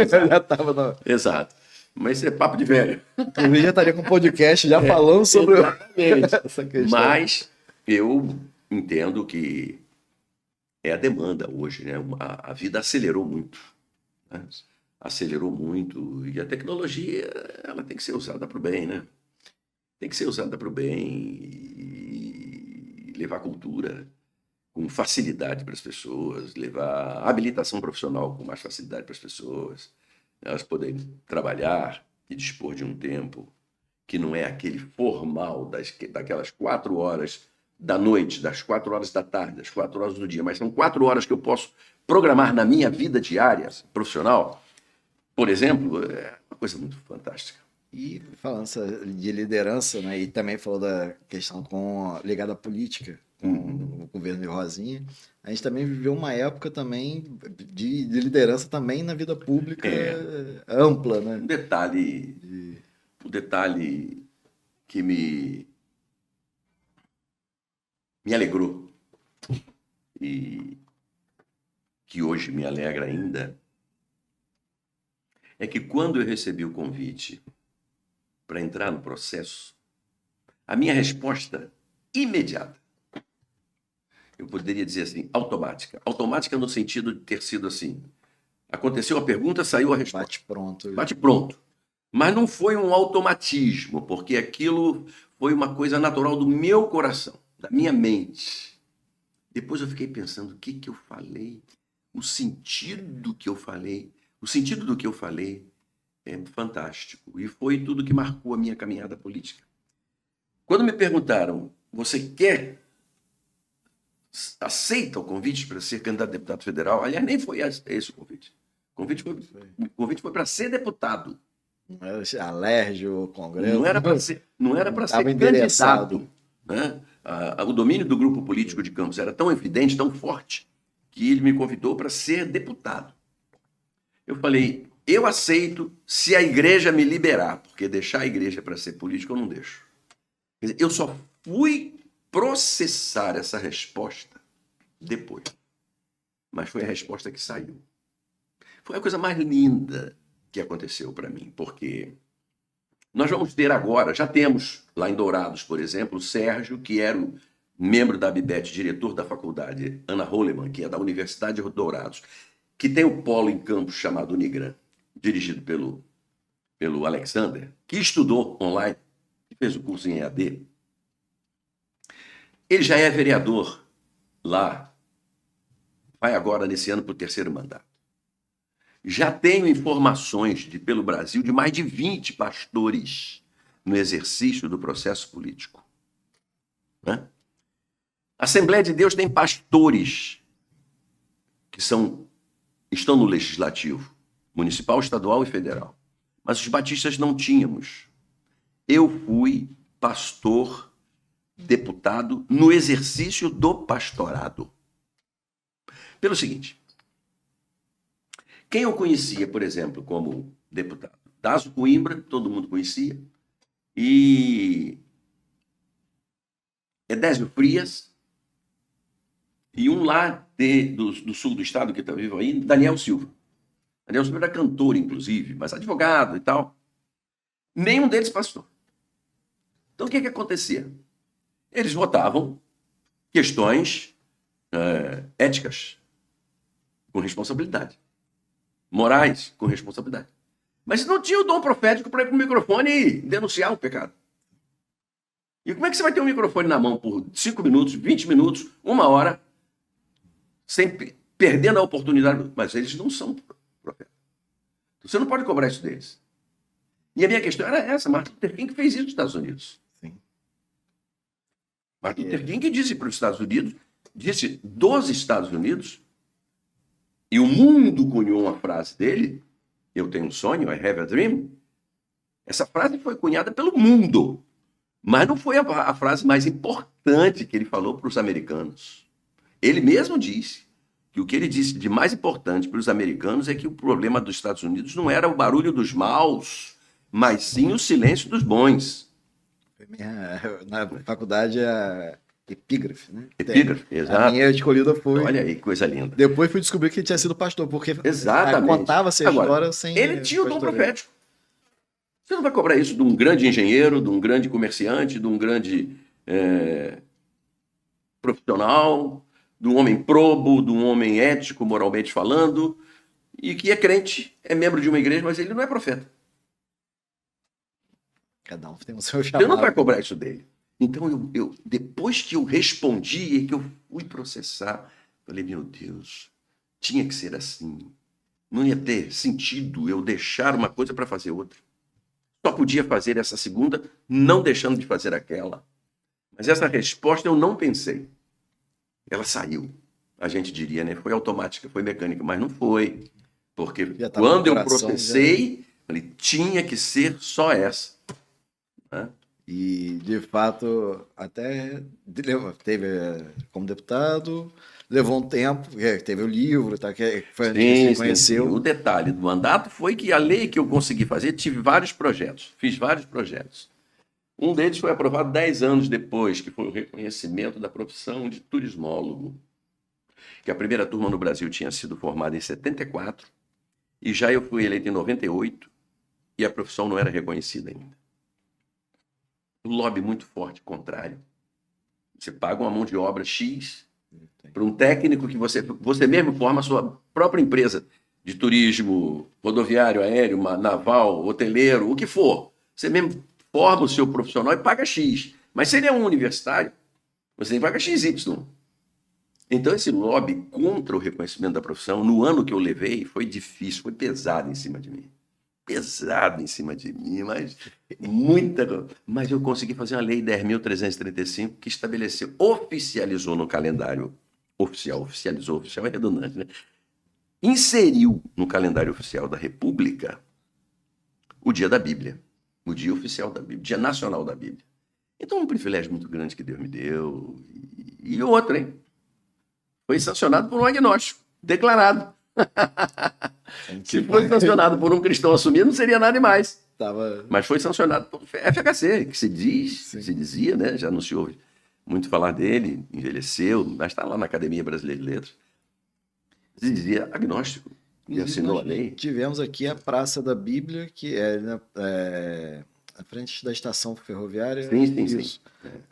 estava já tava na... Exato. Mas isso é papo de velho. Inclusive já estaria com um podcast já falando sobre Exatamente. essa questão. Mas eu entendo que é a demanda hoje, né? A vida acelerou muito, né? Acelerou muito, e a tecnologia ela tem que ser usada para o bem, né? Tem que ser usada para o bem e levar cultura com facilidade para as pessoas, levar habilitação profissional com mais facilidade para as pessoas, elas poderem trabalhar e dispor de um tempo que não é aquele formal daquelas 4 horas da noite, das 4 horas da tarde, das 4 horas do dia, mas são 4 horas que eu posso programar na minha vida diária profissional, por exemplo, é uma coisa muito fantástica. E falando de liderança, né, e também falou da questão ligada à política, com o governo de Rosinha, a gente também viveu uma época também de liderança também na vida pública ampla, né? O detalhe que me alegrou e que hoje me alegra ainda é que quando eu recebi o convite para entrar no processo, a minha resposta imediata, eu poderia dizer assim, automática. Automática no sentido de ter sido assim. Aconteceu a pergunta, saiu a resposta. Bate pronto. Bate pronto. Mas não foi um automatismo, porque aquilo foi uma coisa natural do meu coração, da minha mente. Depois eu fiquei pensando, o que eu falei? O sentido do que eu falei? O sentido do que eu falei é fantástico. E foi tudo que marcou a minha caminhada política. Quando me perguntaram, você aceita o convite para ser candidato a deputado federal? Aliás, nem foi esse o convite. O convite foi para ser deputado. Não era alérgico, congresso. Não era para ser candidato. Né? O domínio do grupo político de Campos era tão evidente, tão forte, que ele me convidou para ser deputado. Eu falei, eu aceito se a igreja me liberar, porque deixar a igreja para ser político eu não deixo. Quer dizer, eu só fui processar essa resposta depois. Mas foi a resposta que saiu. Foi a coisa mais linda que aconteceu para mim, porque nós vamos ter agora, já temos lá em Dourados, por exemplo, o Sérgio, que era o membro da ABIBET, diretor da faculdade Ana Holleman, que é da Universidade de Dourados, que tem o polo em Campos chamado Unigran, dirigido pelo Alexander, que estudou online, que fez o curso em EAD. Ele já é vereador lá, vai agora nesse ano para o 3º mandato. Já tenho informações pelo Brasil de mais de 20 pastores no exercício do processo político. Né? A Assembleia de Deus tem pastores que estão no legislativo, municipal, estadual e federal. Mas os batistas não tínhamos. Eu fui pastor, deputado, no exercício do pastorado. Pelo seguinte, quem eu conhecia, por exemplo, como deputado? Dazo Coimbra, todo mundo conhecia, e Edésio Frias, e um lá do sul do estado, que está vivo aí, Daniel Silva. Daniel Silva era cantor, inclusive, mas advogado e tal. Nenhum deles pastor. Então, o que acontecia? Eles votavam questões éticas com responsabilidade, morais com responsabilidade. Mas não tinha o dom profético para ir para o microfone e denunciar o pecado. E como é que você vai ter um microfone na mão por 5 minutos, 20 minutos, 1 hora, perdendo a oportunidade? Mas eles não são profetas. Você não pode cobrar isso deles. E a minha questão era essa. Martin Luther King fez isso nos Estados Unidos. Sim. Martin Luther King disse para os Estados Unidos, disse dos Estados Unidos, e o mundo cunhou uma frase dele, eu tenho um sonho, I have a dream. Essa frase foi cunhada pelo mundo, mas não foi a frase mais importante que ele falou para os americanos. Ele mesmo disse que o que ele disse de mais importante para os americanos é que o problema dos Estados Unidos não era o barulho dos maus, mas sim o silêncio dos bons. Na faculdade é epígrafe, né? Epígrafe, exato. A minha escolhida foi... Olha aí, que coisa linda. Depois fui descobrir que ele tinha sido pastor, porque exatamente. Contava-se a história sem... Ele tinha o dom profético. Você não vai cobrar isso de um grande engenheiro, de um grande comerciante, de um grande profissional, de um homem probo, de um homem ético, moralmente falando, e que é crente, é membro de uma igreja, mas ele não é profeta. Cada um tem o seu chamado. Você não vai cobrar isso dele. Então, eu depois que eu respondi, que eu fui processar, falei, meu Deus, tinha que ser assim. Não ia ter sentido eu deixar uma coisa para fazer outra. Só podia fazer essa segunda, não deixando de fazer aquela. Mas essa resposta eu não pensei. Ela saiu. A gente diria, né? Foi automática, foi mecânica, mas não foi. Porque quando eu processei, falei, tinha que ser só essa. Né? E, de fato, até teve como deputado, levou um tempo, teve o livro, tá, que foi onde você conheceu. Sim. O detalhe do mandato foi que a lei que eu consegui fazer, tive vários projetos, fiz vários projetos. Um deles foi aprovado 10 anos depois, que foi o reconhecimento da profissão de turismólogo, que a primeira turma no Brasil tinha sido formada em 74, e já eu fui eleito em 98, e a profissão não era reconhecida ainda. lobby muito forte, contrário. Você paga uma mão de obra X para um técnico que você mesmo forma a sua própria empresa de turismo, rodoviário, aéreo, naval, hoteleiro, o que for. Você mesmo forma o seu profissional e paga X. Mas se ele é um universitário, você tem que pagar XY. Então, esse lobby contra o reconhecimento da profissão, no ano que eu levei, foi difícil, foi pesado em cima de mim. Pesado em cima de mim, mas muita. Mas eu consegui fazer uma lei 10.335 que estabeleceu, oficializou no calendário oficial, oficializou, oficial é redundante, né? Inseriu no calendário oficial da República o Dia da Bíblia, o Dia Oficial da Bíblia, o Dia Nacional da Bíblia. Então, um privilégio muito grande que Deus me deu. E outra, hein? Foi sancionado por um agnóstico, declarado. Se fosse sancionado por um cristão assumido, não seria nada demais. Mas foi sancionado por FHC, que se dizia, né? Já não se ouve muito falar dele, envelheceu, mas está lá na Academia Brasileira de Letras. Se dizia agnóstico e assinou a lei. Tivemos aqui a Praça da Bíblia, que é, né, à frente da estação ferroviária. Sim.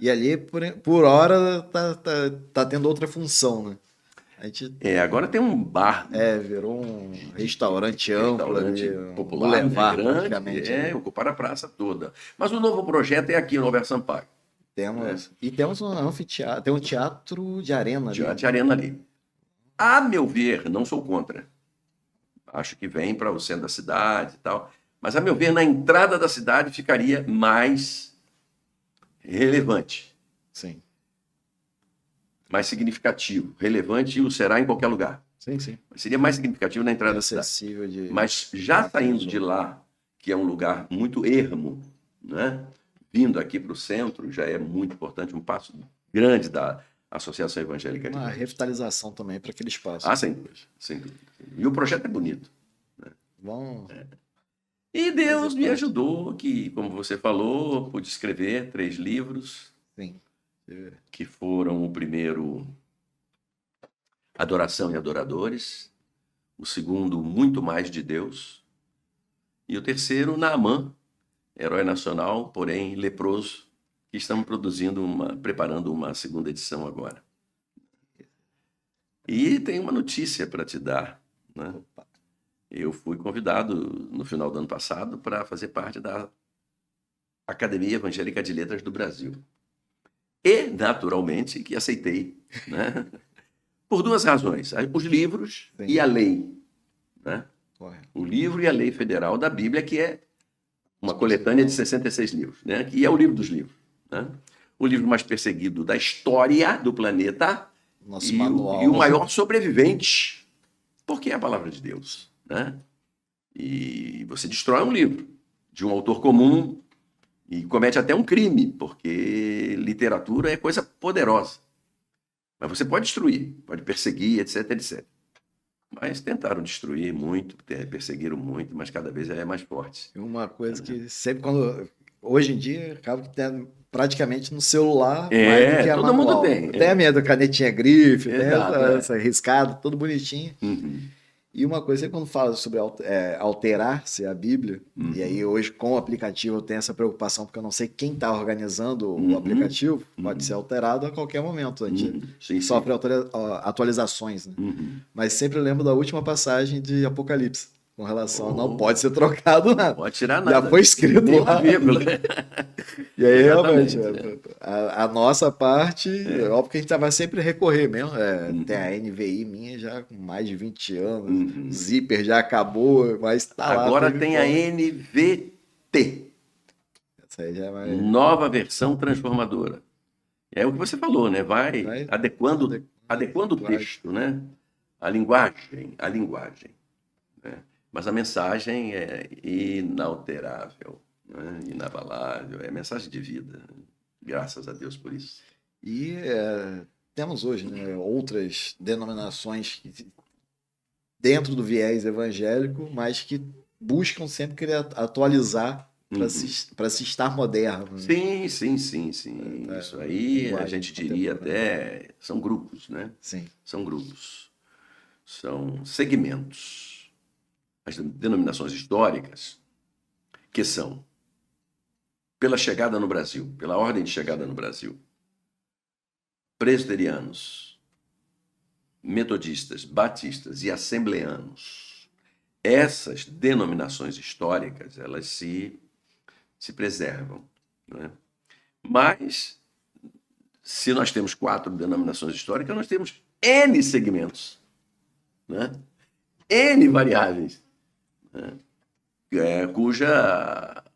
E ali, por hora, tá tendo outra função, né? Agora tem um bar. Virou um restaurante amplo, popular, boulevard, grande, ocupar a praça toda. Mas o novo projeto é aqui no Alberto Sampaio. E temos um anfiteatro, tem um teatro de arena ali. Teatro de arena ali. A meu ver, não sou contra. Acho que vem para o centro da cidade e tal. Mas, a meu ver, na entrada da cidade ficaria mais relevante. Sim. Mais significativo. Relevante e o será em qualquer lugar. Sim. Mas seria mais significativo na entrada da cidade. Mas já saindo de lá, que é um lugar muito ermo, né? Vindo aqui para o centro, já é muito importante, um passo grande da Associação Evangélica de Uma Letras. revitalização também para aquele espaço. Sem dúvida. E o projeto é bonito. Né? Bom. E Deus me ajudou, que, como você falou, pude escrever 3 livros. Sim. Que foram o primeiro, Adoração e Adoradores, o segundo, Muito Mais de Deus, e o terceiro, Naamã, herói nacional, porém leproso, que estamos preparando uma segunda edição agora. E tem uma notícia para te dar, né? Eu fui convidado no final do ano passado para fazer parte da Academia Evangélica de Letras do Brasil. E, naturalmente, que aceitei, né? Por 2 razões. Os livros e a lei. Né? O livro e a lei federal da Bíblia, que é uma coletânea de 66 livros, né? Que é o livro dos livros. Né? O livro mais perseguido da história do planeta e o maior sobrevivente, porque é a palavra de Deus. Né? E você destrói um livro de um autor comum e comete até um crime, porque literatura é coisa poderosa. Mas você pode destruir, pode perseguir, etc. Mas tentaram destruir muito, perseguiram muito, mas cada vez é mais forte. Uma coisa que sempre hoje em dia, acaba que tem praticamente no celular, mais do que a todo manual. mundo tem. Até mesmo a canetinha grife, essa riscada, tudo bonitinho. E uma coisa é quando fala sobre alterar-se a Bíblia, e aí hoje com o aplicativo eu tenho essa preocupação, porque eu não sei quem está organizando o aplicativo, pode ser alterado a qualquer momento, a gente sofre atualizações, né? Mas sempre lembro da última passagem de Apocalipse, com relação a não pode ser trocado nada. Pode tirar nada. Já foi escrito lá. E aí, realmente, a nossa parte, óbvio que a gente vai sempre recorrer mesmo. Tem a NVI minha já com mais de 20 anos, Zipper já acabou, mas tá lá. Agora tem a NVT. Essa aí já vai... Nova versão transformadora. É o que você falou, né? Vai adequando o texto, né? A linguagem. Né? Mas a mensagem é inalterável, né? Inabalável, é mensagem de vida. Graças a Deus por isso. E temos hoje, né, outras denominações dentro do viés evangélico, mas que buscam sempre querer atualizar para se estar moderno. Né? Sim. Isso aí a gente diria até... São grupos, né? Sim. São grupos. São segmentos. As denominações históricas, que são pela chegada no Brasil, pela ordem de chegada no Brasil. Presbiterianos, metodistas, batistas e assembleanos. Essas denominações históricas, elas se preservam, né? Mas, se nós temos 4 denominações históricas, nós temos N segmentos, né? N variáveis, né?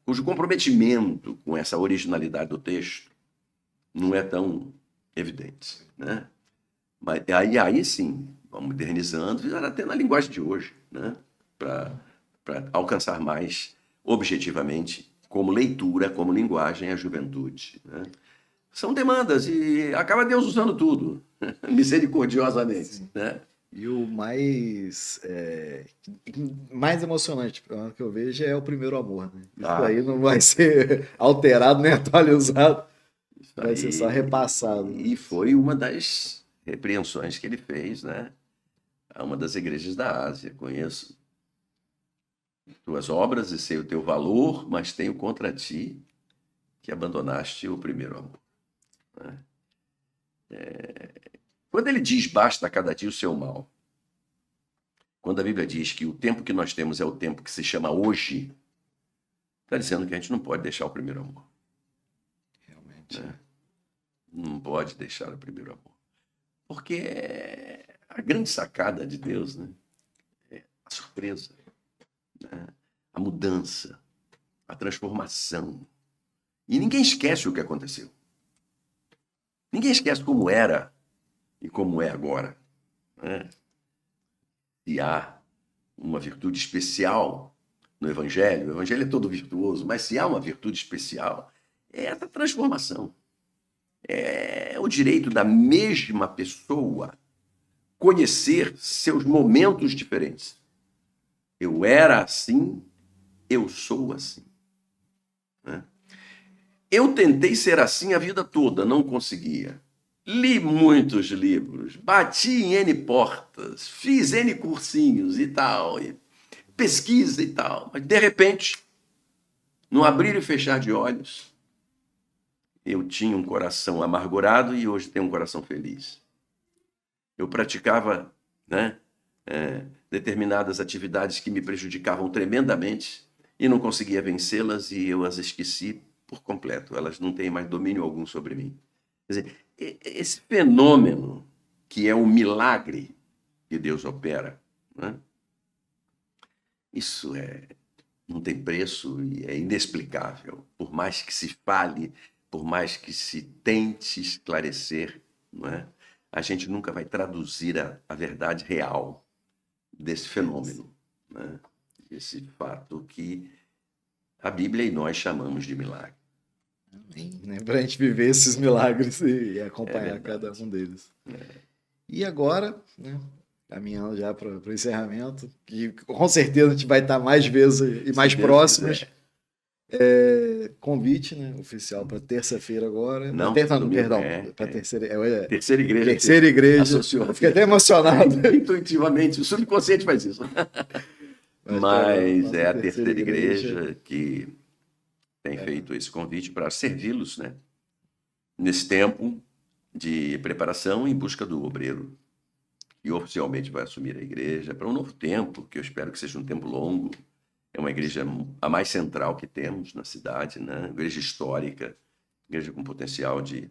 Cujo comprometimento com essa originalidade do texto não é tão evidente, né? Mas aí sim, vamos modernizando, até na linguagem de hoje, né? Para alcançar mais objetivamente, como leitura, como linguagem, a juventude, né? São demandas e acaba Deus usando tudo, misericordiosamente, né? E o mais emocionante que eu vejo é o primeiro amor, né? Isso aí não vai ser alterado nem atualizado, vai ser só repassado. E foi uma das repreensões que ele fez, né, a uma das igrejas da Ásia. Conheço tuas obras e sei o teu valor, mas tenho contra ti que abandonaste o primeiro amor, né? Quando ele diz basta a cada dia o seu mal, quando a Bíblia diz que o tempo que nós temos é o tempo que se chama hoje, está dizendo que a gente não pode deixar o primeiro amor. Realmente. Né? Não pode deixar o primeiro amor. Porque a grande sacada de Deus, né, é a surpresa, né, a mudança, a transformação. E ninguém esquece o que aconteceu. Ninguém esquece como era e como é agora, né? E há uma virtude especial no Evangelho, o Evangelho é todo virtuoso, mas se há uma virtude especial, é essa transformação. É o direito da mesma pessoa conhecer seus momentos diferentes. Eu era assim, eu sou assim, né? Eu tentei ser assim a vida toda, não conseguia. Li muitos livros, bati em N portas, fiz N cursinhos e tal, e pesquisa e tal. Mas, de repente, no abrir e fechar de olhos, eu tinha um coração amargurado e hoje tenho um coração feliz. Eu praticava, né, determinadas atividades que me prejudicavam tremendamente e não conseguia vencê-las e eu as esqueci por completo. Elas não têm mais domínio algum sobre mim. Quer dizer, esse fenômeno que é o milagre que Deus opera, né? Isso não tem preço e é inexplicável. Por mais que se fale, por mais que se tente esclarecer, não é? A gente nunca vai traduzir a verdade real desse fenômeno, né? Esse fato que a Bíblia e nós chamamos de milagre. Né? Para a gente viver esses milagres e acompanhar cada um deles. E agora, né, caminhando já para o encerramento, que com certeza a gente vai estar mais vezes e mais próximos. Convite, né, oficial para terça-feira agora. Não, perdão, para terceira igreja. Terceira igreja. Associou. Fiquei até emocionado. Intuitivamente, o subconsciente faz isso. Mas é a terceira igreja que tem feito esse convite para servi-los, né, nesse tempo de preparação em busca do obreiro que oficialmente vai assumir a igreja para um novo tempo, que eu espero que seja um tempo longo. É uma igreja a mais central que temos na cidade, né? Igreja histórica, igreja com potencial de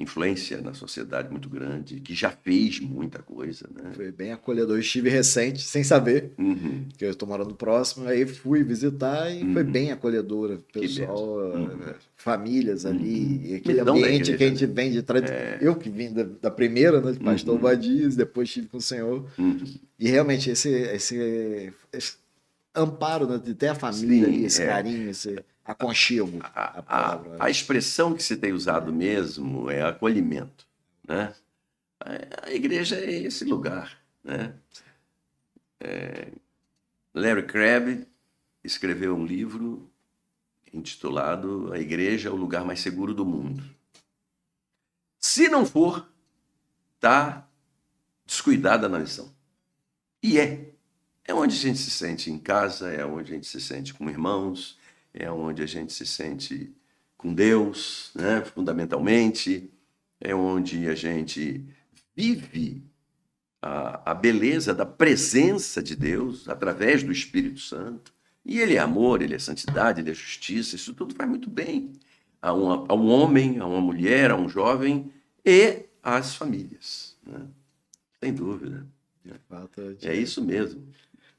influência na sociedade muito grande, que já fez muita coisa, né? Foi bem acolhedor. Estive recente, sem saber, que eu estou morando próximo, aí fui visitar e foi bem acolhedora. Pessoal, famílias ali, aquele ambiente que a gente vem de tradição. Eu que vim da primeira, né, de Pastor Badias, depois estive com o Senhor. E realmente esse amparo, né, de ter a família, sim, esse carinho, esse aconchego. A expressão que se tem usado mesmo é acolhimento, né? A igreja é esse lugar, né? Larry Crabb escreveu um livro intitulado A Igreja é o Lugar Mais Seguro do Mundo. Se não for, está descuidada na missão. E é onde a gente se sente em casa, é onde a gente se sente com irmãos, é onde a gente se sente com Deus, né? Fundamentalmente, é onde a gente vive a beleza da presença de Deus através do Espírito Santo. E ele é amor, ele é santidade, ele é justiça, isso tudo faz muito bem a um homem, a uma mulher, a um jovem e às famílias, né? Sem dúvida. É isso mesmo.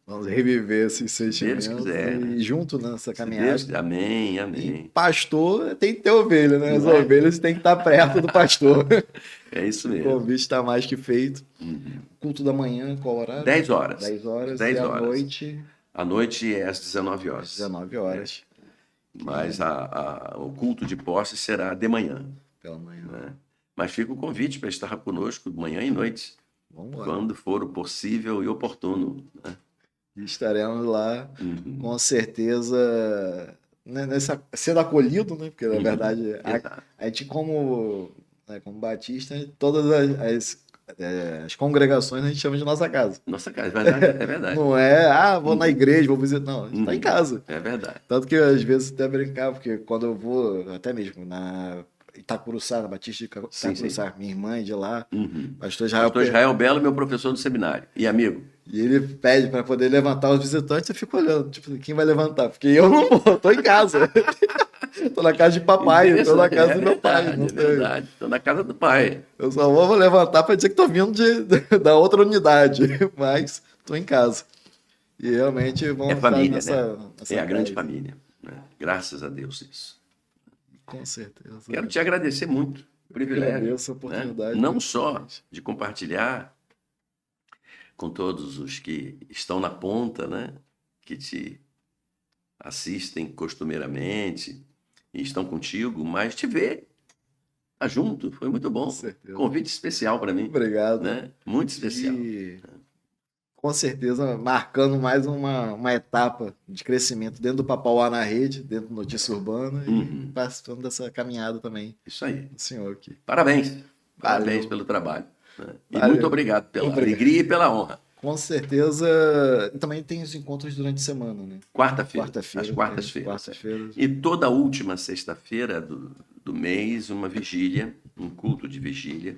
Vamos reviver esses sentimentos quiser, e junto nessa caminhada. Amém, E amém. pastor tem que ter ovelha, né? As ovelhas têm que estar perto do pastor. É isso O mesmo. convite está mais que feito. Culto da manhã, qual horário? 10 horas. 10 horas. 10 e à horas. noite, À noite é às 19 horas. 19 horas. Mas o culto de posse será de manhã, Pela manhã. né? Mas fica o convite para estar conosco manhã e noite, Vamos lá. quando for o possível e oportuno, né? E estaremos lá, com certeza, né, sendo acolhido, né? Porque, na verdade, Exato. a gente, como batista, todas as congregações a gente chama de nossa casa. Nossa casa, é verdade, é verdade. Não é, vou na igreja, vou visitar. Não, a gente está em casa. É verdade. Tanto que, às vezes, até brincar, porque quando eu vou, até mesmo na Itacuruçá, na Batista de Itacuruçá, minha irmã é de lá, pastor Israel, Pastor Israel Belo, meu professor do seminário e amigo. e ele pede para poder levantar os visitantes, eu fico olhando, tipo, quem vai levantar? Porque eu não vou, eu tô em casa. Tô na casa de papai, tô na casa do meu pai. Não É verdade, estou na casa do pai. Eu só vou levantar para dizer que tô vindo da outra unidade, mas tô em casa. E realmente vamos É família, nessa É a grande vibe. família, né? Graças a Deus isso. Com certeza. Quero te agradecer muito o privilégio, Agradeço a oportunidade. né? Não só de compartilhar com todos os que estão na ponta, né? Que te assistem costumeiramente e estão contigo, mas te ver tá junto, foi muito bom. Com certeza. Convite especial para mim, Obrigado. né? Muito especial. E com certeza marcando mais uma etapa de crescimento dentro do Papauá na rede, dentro do Notícia Urbana e participando dessa caminhada também Isso aí. do senhor aqui. Parabéns. Parabéns Valeu. pelo trabalho, né? E Valeu. muito obrigado pela Obrigado. alegria e pela honra. Com certeza, e também tem os encontros durante a semana, né? Quarta-feira. Quarta-feira. Às quartas-feiras. Quartas-feiras. E toda última sexta-feira do mês, uma vigília, um culto de vigília,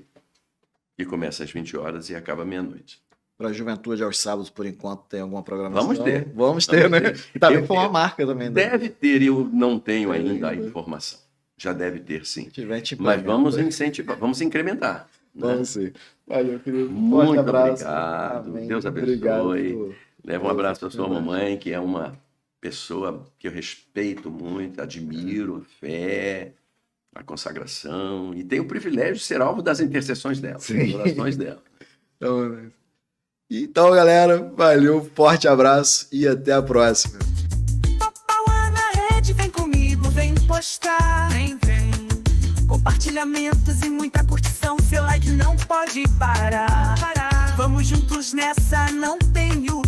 que começa às 20 horas e acaba meia-noite. Para a juventude, aos sábados, por enquanto, tem alguma programação? Vamos ter. Vamos ter, Vamos né? ter. E também Eu- foi uma marca também. Né? Deve ter, eu não tenho Tem ainda a ainda. informação. Já deve ter, sim. Se tiver, a gente Mas implementa. vamos incentivar, vamos incrementar, né? Vamos sim. Valeu, querido. Muito Forte abraço. obrigado. Amém. Deus Obrigado abençoe. por- Leva um Deus abraço para sua abençoe. mamãe, que é uma pessoa que eu respeito muito, admiro a fé, a consagração, e tenho o privilégio de ser alvo das intercessões dela, Sim. das orações dela. Então, galera, valeu, forte abraço e até a próxima. Papauá na rede, vem comigo, vem postar. Vem. Compartilhamentos e muita curtição, seu like não pode parar. Vamos juntos nessa, não tenho